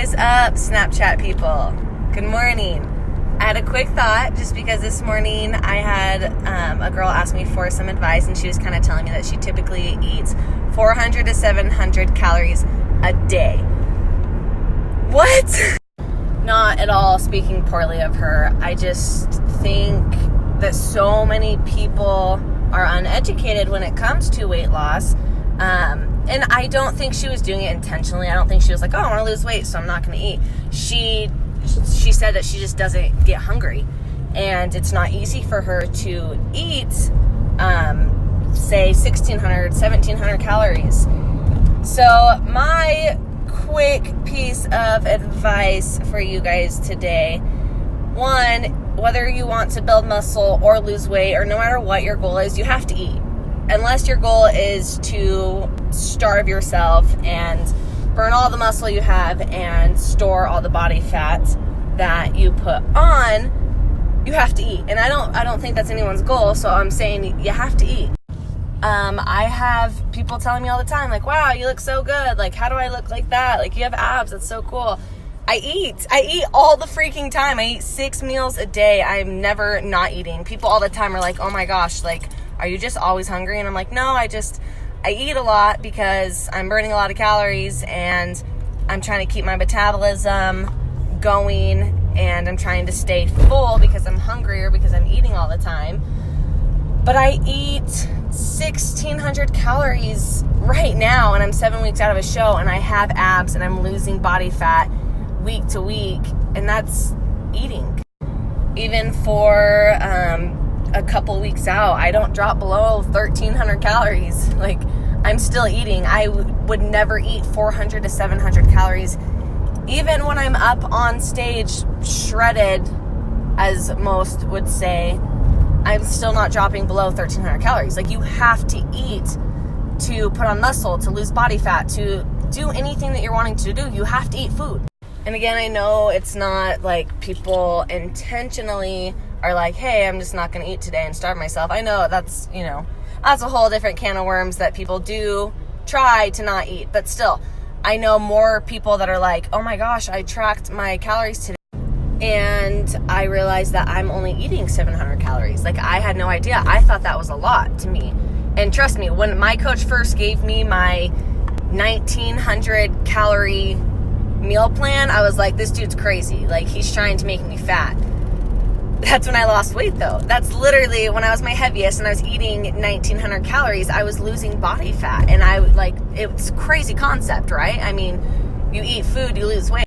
is up, Snapchat people? Good morning. I had a quick thought just because this morning I had a girl ask me for some advice, and she was kind of telling me that she typically eats 400 to 700 calories a day. What? Not at all speaking poorly of her. I just think that so many people are uneducated when it comes to weight loss. And I don't think she was doing it intentionally. I don't think she was like, oh, I want to lose weight, so I'm not going to eat. She said that she just doesn't get hungry. And it's not easy for her to eat, say, 1,600, 1,700 calories. So my quick piece of advice for you guys today. One, whether you want to build muscle or lose weight, or no matter what your goal is, you have to eat. Unless your goal is to starve yourself and burn all the muscle you have and store all the body fat that you put on, you have to eat. And I don't think that's anyone's goal, so I'm saying you have to eat. I have people telling me all the time, like, wow, you look so good. Like, how do I look like that? Like, you have abs. That's so cool. I eat all the freaking time. I eat 6 meals a day. I'm never not eating. People all the time are like, oh my gosh, like, are you just always hungry? And I'm like, no, I eat a lot because I'm burning a lot of calories and I'm trying to keep my metabolism going, and I'm trying to stay full because I'm hungrier because I'm eating all the time. But I eat 1,600 calories right now, and I'm 7 weeks out of a show, and I have abs, and I'm losing body fat week to week, and that's eating. Even for a couple weeks out, I don't drop below 1,300 calories. Like, I'm still eating. I would never eat 400 to 700 calories. Even when I'm up on stage, shredded, as most would say, I'm still not dropping below 1,300 calories. Like, you have to eat to put on muscle, to lose body fat, to do anything that you're wanting to do. You have to eat food. And again, I know it's not like people intentionally are like, hey, I'm just not going to eat today and starve myself. I know that's a whole different can of worms that people do try to not eat. But still, I know more people that are like, oh my gosh, I tracked my calories today and I realized that I'm only eating 700 calories. Like, I had no idea. I thought that was a lot to me. And trust me, when my coach first gave me my 1,900 calorie meal plan, I was like, this dude's crazy. Like, he's trying to make me fat. That's when I lost weight, though. That's literally when I was my heaviest and I was eating 1,900 calories, I was losing body fat. And it's a crazy concept, right? I mean, you eat food, you lose weight.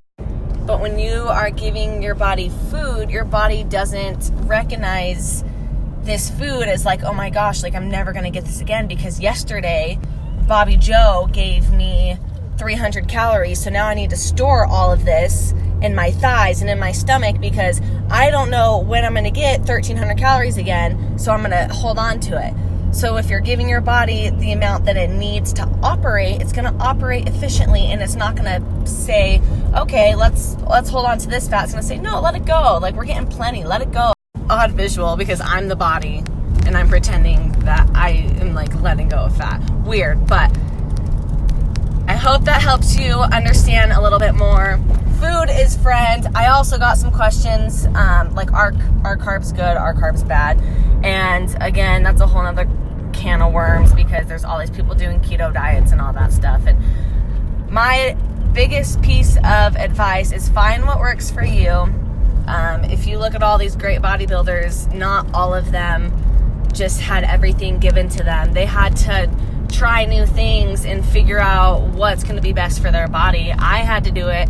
But when you are giving your body food, your body doesn't recognize this food as like, oh my gosh, like, I'm never going to get this again, because yesterday Bobby Joe gave me 300 calories. So now I need to store all of this in my thighs and in my stomach because I don't know when I'm going to get 1,300 calories again. So I'm going to hold on to it. So if you're giving your body the amount that it needs to operate, it's going to operate efficiently, and it's not going to say, okay, let's hold on to this fat. It's going to say, no, let it go. Like, we're getting plenty. Let it go. Odd visual because I'm the body and I'm pretending that I am like letting go of fat. Weird, but I hope that helps you understand a little bit more. Food is friend. I also got some questions, like, are carbs good? Are carbs bad? And again, that's a whole nother can of worms because there's all these people doing keto diets and all that stuff. And my biggest piece of advice is find what works for you. If you look at all these great bodybuilders, not all of them just had everything given to them. They had to try new things and figure out what's going to be best for their body. I had to do it.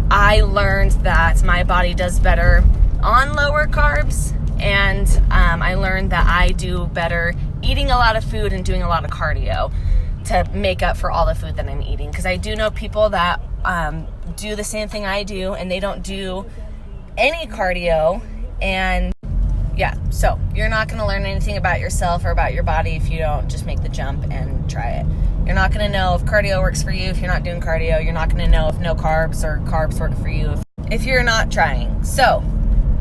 I learned that my body does better on lower carbs, and I learned that I do better eating a lot of food and doing a lot of cardio to make up for all the food that I'm eating. Because I do know people that do the same thing I do, and they don't do any cardio. And yeah, so you're not going to learn anything about yourself or about your body if you don't just make the jump and try it. You're not going to know if cardio works for you if you're not doing cardio. You're not going to know if no carbs or carbs work for you if you're not trying. So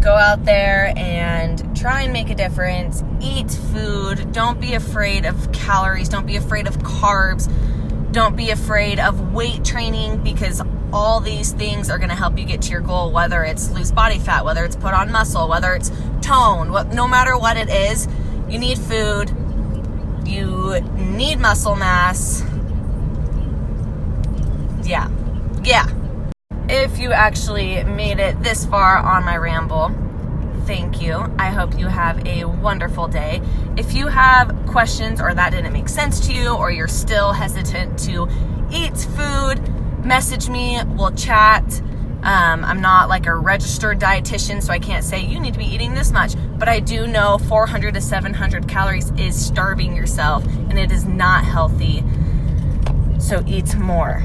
go out there and try and make a difference. Eat food. Don't be afraid of calories. Don't be afraid of carbs. Don't be afraid of weight training, because all these things are going to help you get to your goal, whether it's lose body fat, whether it's put on muscle, whether it's tone, no matter what it is, you need food, you need muscle mass. Yeah. If you actually made it this far on my ramble, thank you. I hope you have a wonderful day. If you have questions or that didn't make sense to you, or you're still hesitant to eat food, message me, we'll chat. I'm not like a registered dietitian, so I can't say you need to be eating this much, but I do know 400 to 700 calories is starving yourself, and it is not healthy. So eat more.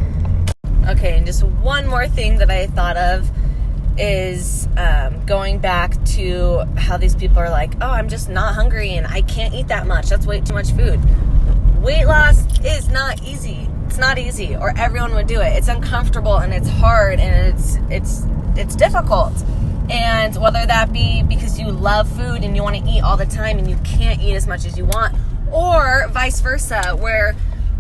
Okay, and just one more thing that I thought of is going back to how these people are like, oh, I'm just not hungry and I can't eat that much. That's way too much food. Weight loss is not easy. It's not easy, or everyone would do it. It's uncomfortable and it's hard and it's difficult. And whether that be because you love food and you want to eat all the time and you can't eat as much as you want, or vice versa, where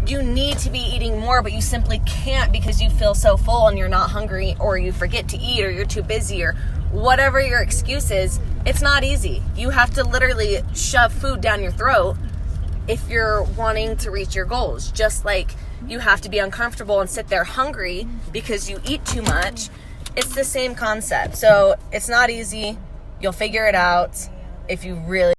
you need to be eating more, but you simply can't because you feel so full and you're not hungry, or you forget to eat, or you're too busy, or whatever your excuse is, it's not easy. You have to literally shove food down your throat if you're wanting to reach your goals. Just like you have to be uncomfortable and sit there hungry because you eat too much. It's the same concept. So it's not easy. You'll figure it out if you really